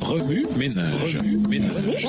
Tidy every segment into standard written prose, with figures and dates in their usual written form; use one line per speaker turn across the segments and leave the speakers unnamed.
Remue ménage. Remue ménage.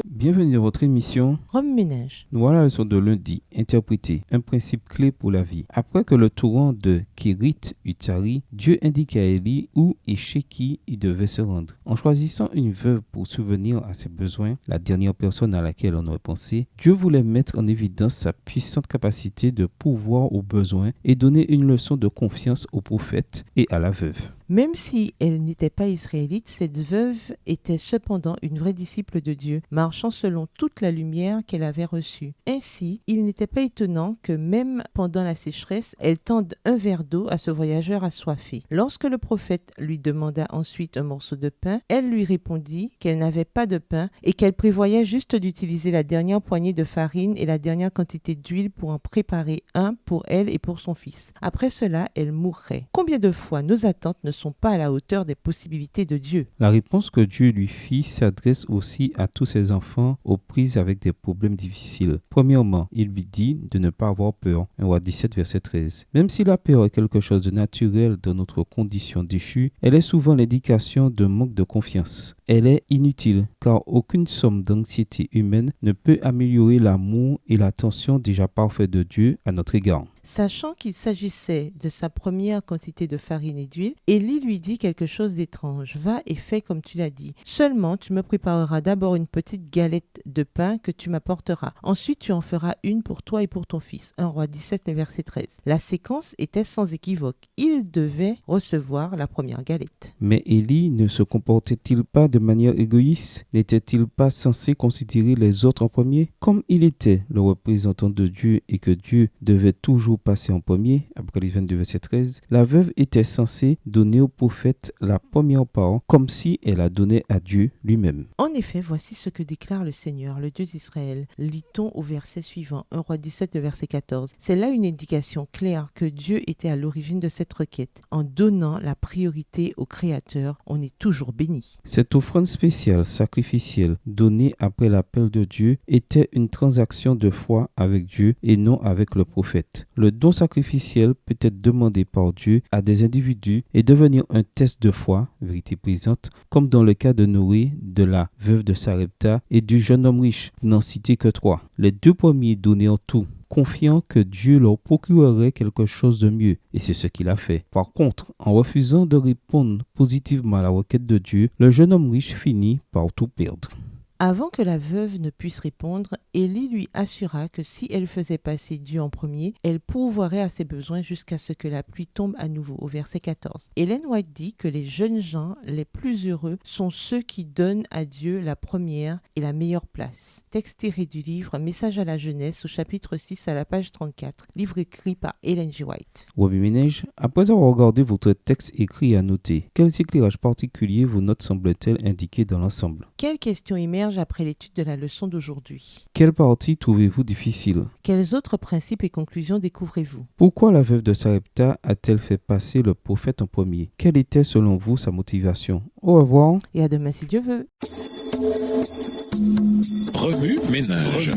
Bienvenue dans votre émission
Remue-ménage.
Nous voilà la leçon de lundi, interpréter un principe clé pour la vie. Après que le torrent de Kérit eut tari, Dieu indique à Élie où et chez qui il devait se rendre. En choisissant une veuve pour subvenir à ses besoins, la dernière personne à laquelle on aurait pensé, Dieu voulait mettre en évidence sa puissante capacité de pourvoir aux besoins et donner une leçon de confiance au prophète et à la veuve.
Même si elle n'était pas israélite, cette veuve était cependant une vraie disciple de Dieu, marchant selon toute la lumière qu'elle avait reçue. Ainsi, il n'était pas étonnant que même pendant la sécheresse, elle tende un verre d'eau à ce voyageur assoiffé. Lorsque le prophète lui demanda ensuite un morceau de pain, elle lui répondit qu'elle n'avait pas de pain et qu'elle prévoyait juste d'utiliser la dernière poignée de farine et la dernière quantité d'huile pour en préparer un pour elle et pour son fils. Après cela, elle mourrait. Combien de fois nos attentes ne sont pas à la hauteur des possibilités de Dieu?
La réponse que Dieu lui fit s'adresse aussi à tous ses enfants aux prises avec des problèmes difficiles. Premièrement, il lui dit de ne pas avoir peur. 1 Roi 17, verset 13. Même si la peur est quelque chose de naturel dans notre condition déchue, elle est souvent l'indication d'un manque de confiance. Elle est inutile, car aucune somme d'anxiété humaine ne peut améliorer l'amour et l'attention déjà parfaite de Dieu à notre égard.
Sachant qu'il s'agissait de sa première quantité de farine et d'huile, Élie lui dit quelque chose d'étrange. Va et fais comme tu l'as dit. Seulement, tu me prépareras d'abord une petite galette de pain que tu m'apporteras. Ensuite, tu en feras une pour toi et pour ton fils. 1 Roi 17, verset 13. La séquence était sans équivoque. Il devait recevoir la première galette.
Mais Élie ne se comportait-il pas de manière égoïste? N'était-il pas censé considérer les autres en premier? Comme il était le représentant de Dieu et que Dieu devait toujours passer en premier, Apocalypse 22, verset 13, la veuve était censée donner au prophète la première parole comme si elle a donné à Dieu lui-même.
En effet, voici ce que déclare le Seigneur, le Dieu d'Israël. Lit-on au verset suivant, 1 Roi 17, verset 14. C'est là une indication claire que Dieu était à l'origine de cette requête. En donnant la priorité au Créateur, on est toujours béni.
Cette offrande spéciale, sacrificielle, donnée après l'appel de Dieu, était une transaction de foi avec Dieu et non avec le prophète. Le don sacrificiel peut être demandé par Dieu à des individus et devenir un test de foi, vérité présente, comme dans le cas de Noé, de la veuve de Sarepta et du jeune homme riche, pour n'en citer que 3. Les deux premiers donnèrent tout, confiant que Dieu leur procurerait quelque chose de mieux, et c'est ce qu'il a fait. Par contre, en refusant de répondre positivement à la requête de Dieu, le jeune homme riche finit par tout perdre.
Avant que la veuve ne puisse répondre, Élie lui assura que si elle faisait passer Dieu en premier, elle pourvoirait à ses besoins jusqu'à ce que la pluie tombe à nouveau, au verset 14. Ellen White dit que les jeunes gens les plus heureux sont ceux qui donnent à Dieu la première et la meilleure place. Texte tiré du livre Message à la jeunesse au chapitre 6 à la page 34, livre écrit par Ellen G. White.
Remue-ménage, après avoir regardé votre texte écrit et annoté, quels éclairages particuliers vos notes semblent-elles indiquer dans l'ensemble?
Quelles questions émergent après l'étude de la leçon d'aujourd'hui?
Quelle partie trouvez-vous difficile?
Quels autres principes et conclusions découvrez-vous?
Pourquoi la veuve de Sarepta a-t-elle fait passer le prophète en premier? Quelle était selon vous sa motivation? Au revoir.
Et à demain si Dieu veut.
Remue ménage.